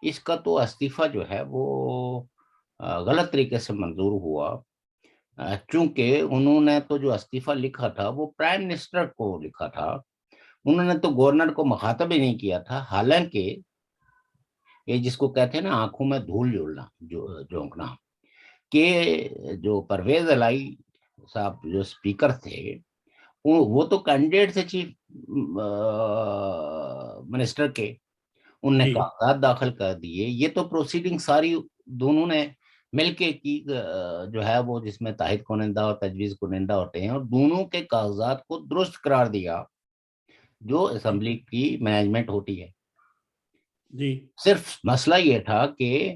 اس کا تو استعفیٰ جو ہے وہ غلط طریقے سے منظور ہوا، چونکہ انہوں نے تو جو استعفیٰ لکھا تھا وہ پرائم منسٹر کو لکھا تھا، انہوں نے تو گورنر کو مخاطب ہی نہیں کیا تھا. حالانکہ یہ جس کو کہتے ہیں نا آنکھوں میں دھول جھونکنا، کہ جو پرویز الہی صاحب جو اسپیکر تھے وہ تو کینڈیڈیٹ تھے چیف منسٹر کے، ان نے جی کاغذات داخل کر دیے. یہ تو پروسیڈنگ ساری دونوں نے مل کے کی جو ہے وہ جس میں تائید کنندہ اور تجویز کنندہ ہوتے ہیں، اور دونوں کے کاغذات کو درست قرار دیا جو اسمبلی کی مینجمنٹ ہوتی ہے. جی صرف مسئلہ یہ تھا کہ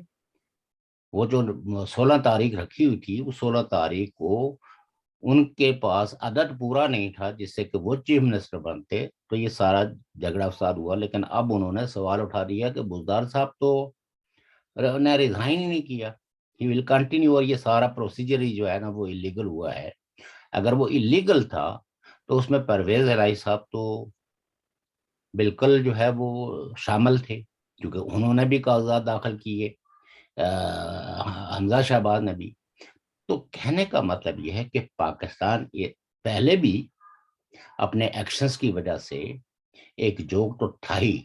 وہ جو 16 تاریخ رکھی ہوئی تھی وہ 16 تاریخ کو ان کے پاس عدد پورا نہیں تھا جس سے کہ وہ چیف منسٹر بنتے، تو یہ سارا جھگڑا فساد ہوا. لیکن اب انہوں نے سوال اٹھا دیا کہ بزدار صاحب تو نے ریزائن ہی نہیں کیا، ہی ول کنٹینیو، اور یہ سارا پروسیجر ہی جو ہے نا وہ اللیگل ہوا ہے. اگر وہ اللیگل تھا تو اس میں پرویز الہی صاحب تو بالکل جو ہے وہ شامل تھے، کیونکہ انہوں نے بھی کاغذات داخل کیے، حمزہ شہباز نے بھی. تو کہنے کا مطلب یہ ہے کہ پاکستان یہ پہلے بھی اپنے ایکشنز کی وجہ سے ایک جوک تو تھا ہی،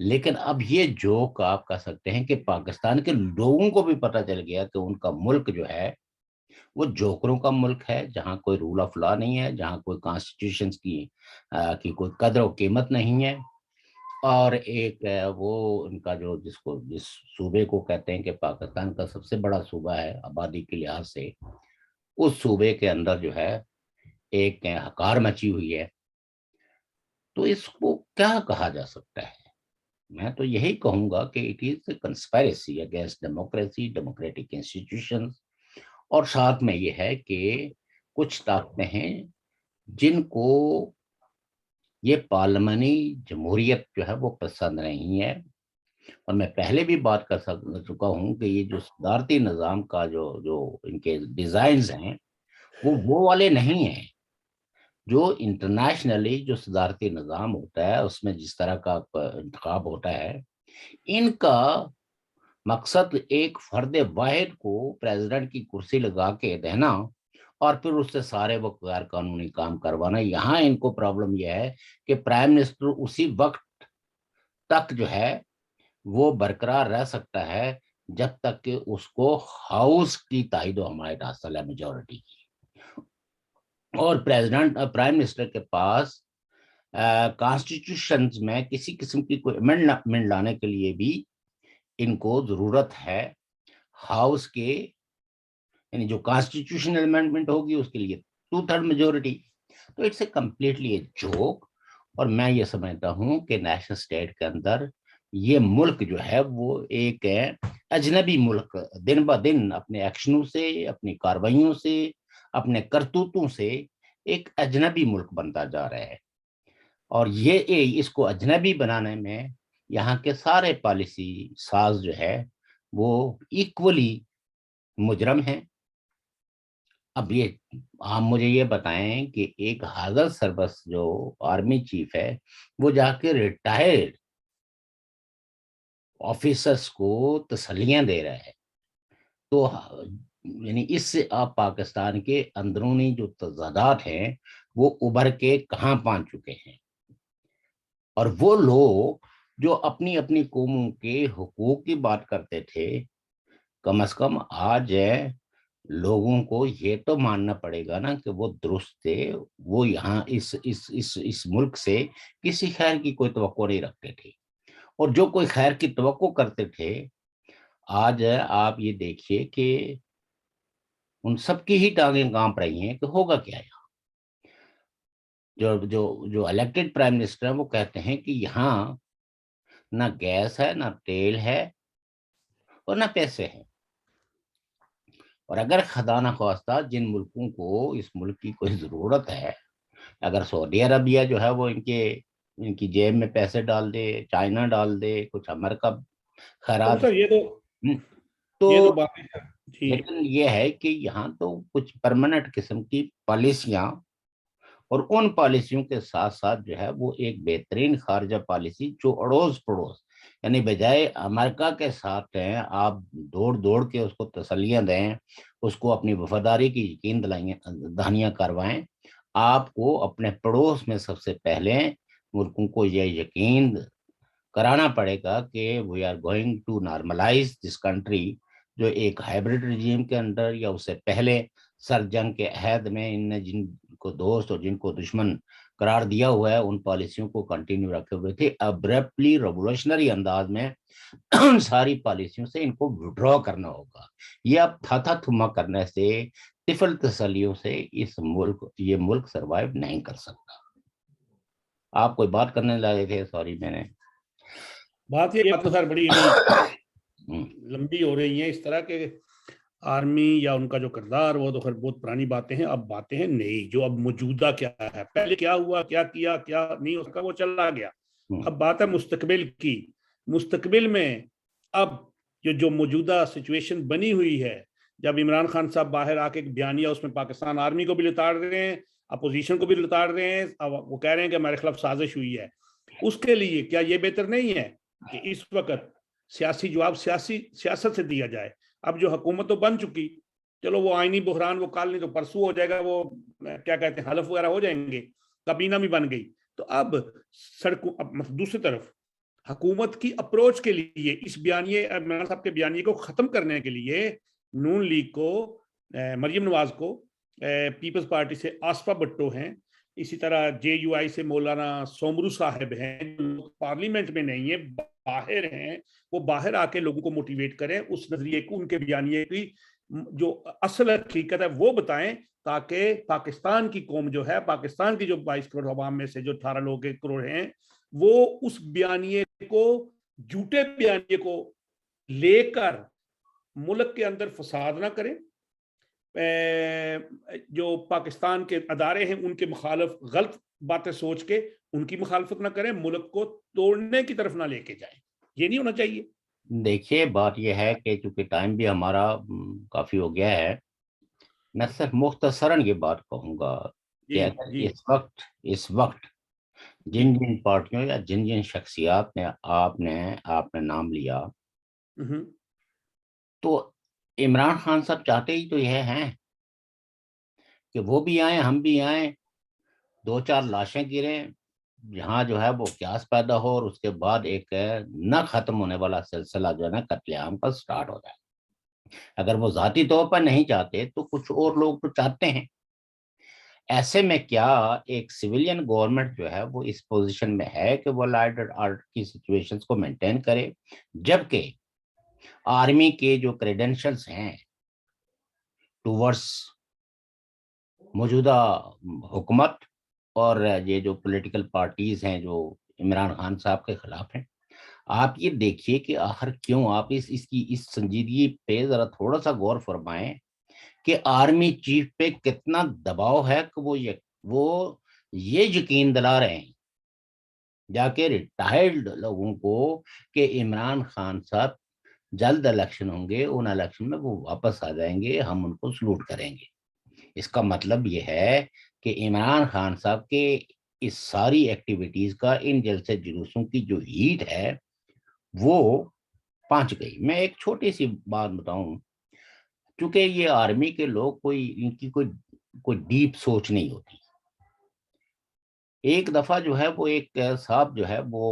لیکن اب یہ جوک آپ کہہ سکتے ہیں کہ پاکستان کے لوگوں کو بھی پتہ چل گیا کہ ان کا ملک جو ہے وہ جوکروں کا ملک ہے، جہاں کوئی رول آف لا نہیں ہے، جہاں کوئی کانسٹیٹیوشنز کی کوئی قدر و قیمت نہیں ہے. اور ایک وہ ان کا جس صوبے کو کہتے ہیں کہ پاکستان کا سب سے بڑا صوبہ ہے آبادی کے لحاظ سے، اس صوبے کے اندر جو ہے ایک حکار مچی ہوئی ہے. تو اس کو کیا کہا جا سکتا ہے؟ میں تو یہی کہوں گا کہ it is a conspiracy against democracy, democratic institutions. اور ساتھ میں یہ ہے کہ کچھ طاقتیں ہیں جن کو یہ پارلیمانی جمہوریت جو ہے وہ پسند نہیں ہے. اور میں پہلے بھی بات کر چکا ہوں کہ یہ جو صدارتی نظام کا جو ان کے ڈیزائنز ہیں وہ والے نہیں ہیں جو انٹرنیشنلی جو صدارتی نظام ہوتا ہے اس میں جس طرح کا انتخاب ہوتا ہے. ان کا مقصد ایک فرد واحد کو پریزیڈنٹ کی کرسی لگا کے دینا اور پھر اس سے سارے وہ غیر قانونی کام کروانا. یہاں ان کو پرابلم یہ ہے کہ پرائم منسٹر اسی وقت تک جو ہے وہ برقرار رہ سکتا ہے جب تک کہ اس کو ہاؤس کی تائید و حمایت حاصل ہے، میجورٹی کی. اور پرائم منسٹر کے پاس کانسٹیٹیوشن میں کسی قسم کی کوئی امینڈمنٹ لانے کے لیے بھی ان کو ضرورت ہے ہاؤس کے، یعنی جو کانسٹیٹیوشن امینڈمنٹ ہوگی اس کے لیے 2/3 میجورٹی. تو it's a completely a joke. اور میں یہ سمجھتا ہوں کہ نیشنل اسٹیٹ کے اندر یہ ملک جو ہے وہ ایک اجنبی ملک دن بہ دن اپنے ایکشنوں سے، اپنی کاروائیوں سے، اپنے کرتوتوں سے ایک اجنبی ملک بنتا جا رہا ہے. اور یہ اس کو اجنبی بنانے میں یہاں کے سارے پالیسی ساز جو ہے وہ ایکولی مجرم ہیں. اب یہ آپ مجھے یہ بتائیں کہ ایک حاضر سربس جو آرمی چیف ہے وہ جا کے ریٹائرڈ آفیسرز کو تسلیاں دے رہا ہے، تو یعنی اس سے آپ پاکستان کے اندرونی جو تضادات ہیں وہ ابھر کے کہاں پہنچ چکے ہیں. اور وہ لوگ جو اپنی اپنی قوموں کے حقوق کی بات کرتے تھے، کم از کم آج لوگوں کو یہ تو ماننا پڑے گا نا کہ وہ درست تھے. وہ یہاں اس ملک سے کسی خیر کی کوئی توقع نہیں رکھتے تھے، اور جو کوئی خیر کی توقع کرتے تھے آج آپ یہ دیکھیے کہ ان سب کی ہی ٹانگیں کانپ رہی ہیں کہ ہوگا کیا یہاں. جو الیکٹڈ پرائم منسٹر ہیں وہ کہتے ہیں کہ یہاں نہ گیس ہے، نہ تیل ہے، اور نہ پیسے ہیں. اور اگر خدا نخواستہ جن ملکوں کو اس ملک کی کوئی ضرورت ہے، اگر سعودی عربیہ جو ہے وہ ان کی جیب میں پیسے ڈال دے، چائنا ڈال دے، کچھ امریکہ تو خیرات، سر تو یہ تو بات ہے جی. لیکن یہ ہے کہ یہاں تو کچھ پرماننٹ قسم کی پالیسیاں، اور ان پالیسیوں کے ساتھ ساتھ جو ہے وہ ایک بہترین خارجہ پالیسی جو اڑوس پڑوس، یعنی بجائے امریکہ کے ساتھ ہیں آپ دوڑ دوڑ کے اس کو تسلیاں دیں، اس کو اپنی وفاداری کی یقین دہانیاں کروائیں، آپ کو اپنے پڑوس میں سب سے پہلے ملکوں کو یہ یقین کرانا پڑے گا کہ we are going to normalize this country, جو ایک ہائبرڈ رجیم کے اندر یا اس سے پہلے سر جنگ کے عہد میں ان نے جن کو دوست اور جن کو دشمن قرار دیا ہوا ہے ان پالیسیوں کو کنٹینیو رکھے ہوئے تھے. ابرپٹلی ریولیوشنری انداز میں ان ساری پالیسیوں سے ان کو وڈرا کرنا ہوگا. یہ اب تھا تھما کرنے سے، طفل تسلیوں سے یہ ملک سروائیو نہیں کر سکتا. آپ کوئی بات کرنے لگے تھے؟ سوری میں نے بات یہ تو سر بڑی ابھی لمبی ہو رہی ہیں اس طرح کے. آرمی یا ان کا جو کردار وہ تو خیر بہت پرانی باتیں ہیں. اب باتیں ہیں نئی، جو اب موجودہ کیا ہے، پہلے کیا ہوا، کیا کیا، کیا نہیں ہو سکا، وہ چلا گیا. اب بات ہے مستقبل کی. مستقبل میں اب جو موجودہ سچویشن بنی ہوئی ہے، جب عمران خان صاحب باہر آ کے ایک بیانیہ اس میں پاکستان آرمی کو بھی لتاڑ رہے ہیں، اپوزیشن کو بھی لتاڑ رہے ہیں، وہ کہہ رہے ہیں کہ ہمارے خلاف سازش ہوئی ہے، اس کے لیے کیا یہ بہتر نہیں ہے کہ اس وقت سیاسی جواب سیاست سے دیا جائے؟ اب جو حکومت تو بن چکی، چلو وہ آئینی بحران وہ کل نہیں تو پرسوں ہو جائے گا، وہ کیا کہتے ہیں حلف وغیرہ ہو جائیں گے، کابینہ بھی بن گئی. تو اب سڑکوں دوسری طرف حکومت کی اپروچ کے لیے اس بیانیے عمران صاحب کے بیانیے کو ختم کرنے کے لیے نون لیگ کو، مریم نواز کو، پیپلز پارٹی سے آصفہ بھٹو ہیں، اسی طرح جے یو آئی سے مولانا سومرو صاحب ہیں، پارلیمنٹ میں نہیں ہیں، باہر ہیں، وہ باہر آ کے لوگوں کو موٹیویٹ کریں، اس نظریے کو، ان کے بیانیے کی جو اصل حقیقت ہے وہ بتائیں، تاکہ پاکستان کی قوم جو ہے، پاکستان کی جو 22 کروڑ عوام میں سے جو 18 لوگ کروڑ ہیں، وہ اس بیانیے کو، جھوٹے بیانیے کو لے کر ملک کے اندر فساد نہ کریں، جو پاکستان کے ادارے ہیں ان کے مخالف غلط باتیں سوچ کے ان کی مخالفت نہ کریں، ملک کو توڑنے کی طرف نہ لے کے جائیں. یہ نہیں ہونا چاہیے. دیکھیے بات یہ ہے کہ چونکہ ٹائم بھی ہمارا کافی ہو گیا ہے، میں صرف مختصراً یہ بات کہوں گا کہ اگر اس وقت جن پارٹیوں یا جن شخصیات نے آپ نے نام لیا، تو عمران خان صاحب چاہتے ہی تو یہ ہیں کہ وہ بھی آئیں، ہم بھی آئیں، 2-4 لاشیں گریں، یہاں جو ہے وہ قیاس پیدا ہو، اور اس کے بعد ایک نہ ختم ہونے والا سلسلہ جو ہے نا قتل عام کا سٹارٹ ہو جائے. اگر وہ ذاتی طور پر نہیں چاہتے تو کچھ اور لوگ تو چاہتے ہیں. ایسے میں کیا ایک سویلین گورنمنٹ جو ہے وہ اس پوزیشن میں ہے کہ وہ لا اینڈ آرڈر کی سچویشنز کو مینٹین کرے، جبکہ آرمی کے جو کریڈینشلز ہیں ٹورڈز موجودہ حکومت اور یہ جو پولیٹیکل پارٹیز ہیں جو عمران خان صاحب کے خلاف ہیں، آپ یہ دیکھیے کہ آخر کیوں آپ اس کی اس سنجیدگی پہ ذرا تھوڑا سا غور فرمائیں کہ آرمی چیف پہ کتنا دباؤ ہے کہ وہ یہ یقین دلا رہے ہیں جا کے ریٹائرڈ لوگوں کو کہ عمران خان صاحب جلد الیکشن ہوں گے، ان الیکشن میں وہ واپس آ جائیں گے، ہم ان کو سلوٹ کریں گے۔ اس کا مطلب یہ ہے کہ عمران خان صاحب کے اس ساری ایکٹیویٹیز کا، ان جلسے جلوسوں کی جو ہیٹ ہے وہ پہنچ گئی۔ میں ایک چھوٹی سی بات بتاؤں، چونکہ یہ آرمی کے لوگ ان کی کوئی ڈیپ سوچ نہیں ہوتی۔ ایک دفعہ جو ہے وہ ایک صاحب جو ہے وہ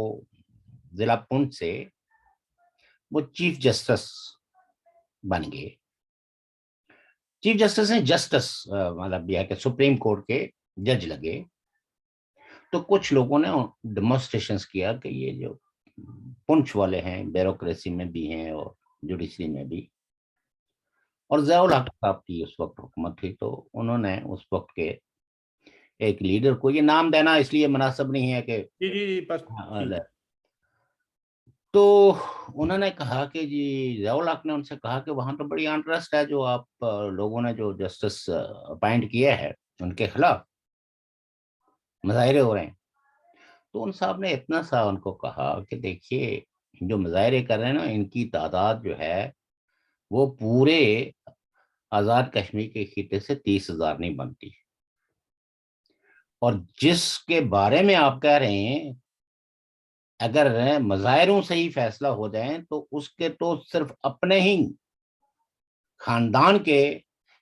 ضلع پونچھ سے وہ چیف جسٹس بن گئے۔ چیف جسٹس ہیں، جسٹس مطلب یہ ہے کہ سپریم کورٹ کے جج لگے، تو کچھ لوگوں نے ڈیمونسٹریشنز کیا کہ یہ جو پنچ والے ہیں بیوروکریسی میں بھی ہیں اور جوڈیشری میں بھی، اور ضیاء الحق صاحب کی اس وقت حکومت تھی، تو انہوں نے اس وقت کے ایک لیڈر کو، یہ نام دینا اس لیے مناسب نہیں ہے کہ تو انہوں نے کہا کہ جی ضیاء الحق نے ان سے کہا کہ وہاں تو بڑی انٹرسٹ ہے جو آپ لوگوں نے جو جسٹس اپائنٹ کیا ہے ان کے خلاف مظاہرے ہو رہے ہیں۔ تو ان صاحب نے اتنا سا ان کو کہا کہ دیکھیے جو مظاہرے کر رہے ہیں نا، ان کی تعداد جو ہے وہ پورے آزاد کشمیر کے خطے سے 30,000 نہیں بنتی، اور جس کے بارے میں آپ کہہ رہے ہیں اگر مظاہروں سے ہی فیصلہ ہو جائیں تو اس کے تو صرف اپنے ہی خاندان کے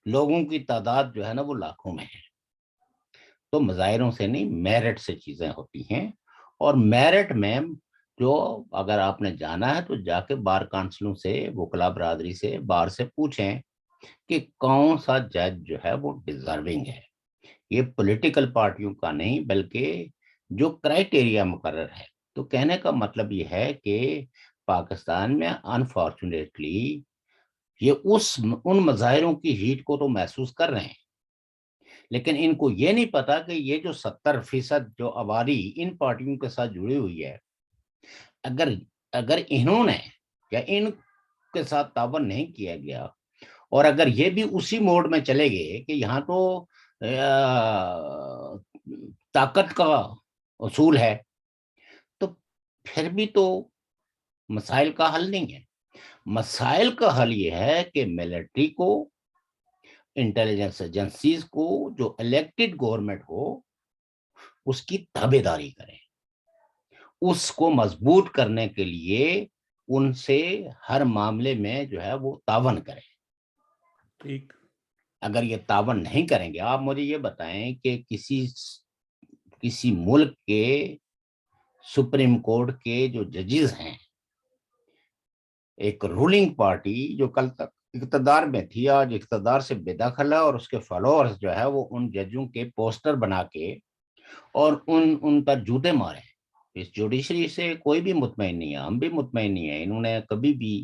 لوگوں کی تعداد جو ہے نا وہ لاکھوں میں ہے۔ تو مظاہروں سے نہیں، میرٹ سے چیزیں ہوتی ہیں، اور میرٹ میں جو اگر آپ نے جانا ہے تو جا کے بار کانسلوں سے، وکلا برادری سے، بار سے پوچھیں کہ کون سا جج جو ہے وہ ڈیزرونگ ہے۔ یہ پولیٹیکل پارٹیوں کا نہیں بلکہ جو کرائٹیریا مقرر ہے۔ تو کہنے کا مطلب یہ ہے کہ پاکستان میں انفارچونیٹلی یہ ان مظاہروں کی ہیٹ کو تو محسوس کر رہے ہیں، لیکن ان کو یہ نہیں پتا کہ یہ جو 70% جو آبادی ان پارٹیوں کے ساتھ جڑی ہوئی ہے، اگر انہوں نے یا ان کے ساتھ تعاون نہیں کیا گیا، اور اگر یہ بھی اسی موڈ میں چلے گئے کہ یہاں تو طاقت کا اصول ہے، تو پھر بھی تو مسائل کا حل نہیں ہے۔ مسائل کا حل یہ ہے کہ ملٹری کو، انٹیلیجنس ایجنسیز کو، جو الیکٹڈ گورنمنٹ ہو اس کی تابع داری کریں، اس کو مضبوط کرنے کے لیے ان سے ہر معاملے میں جو ہے وہ تعاون کریں۔ ٹھیک، اگر یہ تعاون نہیں کریں گے، آپ مجھے یہ بتائیں کہ کسی ملک کے سپریم کورٹ کے جو ججز ہیں، ایک رولنگ پارٹی جو کل تک اقتدار میں تھی آج اقتدار سے بے دخل ہے، اور اس کے فالوورز جو ہے وہ ان ججوں کے پوسٹر بنا کے اور ان پر جوتے مارے۔ اس جوڈیشری سے کوئی بھی مطمئن نہیں ہے، ہم بھی مطمئن نہیں ہیں۔ انہوں نے کبھی بھی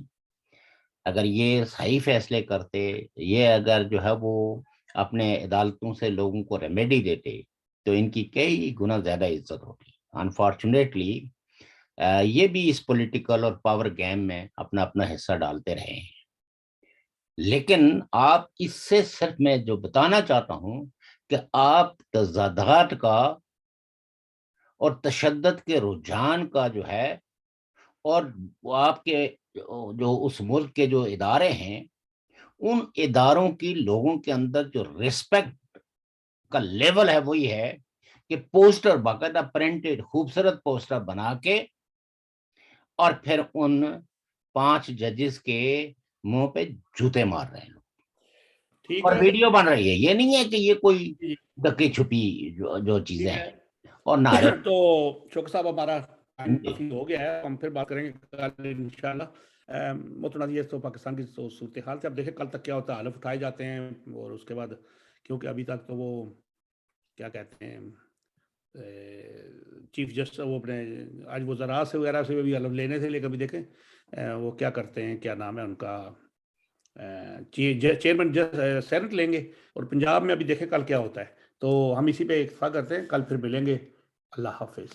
اگر یہ صحیح فیصلے کرتے، یہ اگر جو ہے وہ اپنے عدالتوں سے لوگوں کو ریمیڈی دیتے، تو ان کی کئی گنا زیادہ عزت ہوتی۔ انفارچونیٹلی یہ بھی اس پولیٹیکل اور پاور گیم میں اپنا اپنا حصہ ڈالتے رہے ہیں۔ لیکن آپ اس سے صرف میں جو بتانا چاہتا ہوں کہ آپ تضادات کا اور تشدد کے رجحان کا جو ہے، اور آپ کے جو اس ملک کے جو ادارے ہیں، ان اداروں کی لوگوں کے اندر جو ریسپیکٹ کا لیول ہے وہی ہے کہ پوسٹر باقاعدہ پرنٹڈ خوبصورت پوسٹر بنا کے اور پھر ان 5 ججز کے منہ پہ جوتے مار رہے ہیں لوگ، ٹھیک اور ہے، ویڈیو بن رہی ہے۔ یہ نہیں ہے کہ یہ کوئی جی، ڈکی چھپی جو چیزیں ٹھیک ہے۔ ہیں اور نعرے۔ تو شوکت صاحب ہمارا ٹائم کافی ہو گیا ہے، ہم پھر بات کریں گے کل انشاءاللہ۔ متنازع تو پاکستان کی صورتحال سے اب دیکھیں کل تک کیا ہوتا ہے، حلف اٹھائے جاتے ہیں، اور اس کے بعد کیونکہ ابھی تک تو وہ کیا کہتے ہیں چیف جسٹس، وہ اپنے آج وزراء سے وغیرہ سے بھی حلف لینے تھے، لیکن ابھی دیکھیں وہ کیا کرتے ہیں، کیا نام ہے ان کا، چیئرمین سینٹ لیں گے، اور پنجاب میں ابھی دیکھیں کل کیا ہوتا ہے۔ تو ہم اسی پہ اکتفا کرتے ہیں، کل پھر ملیں گے۔ اللہ حافظ۔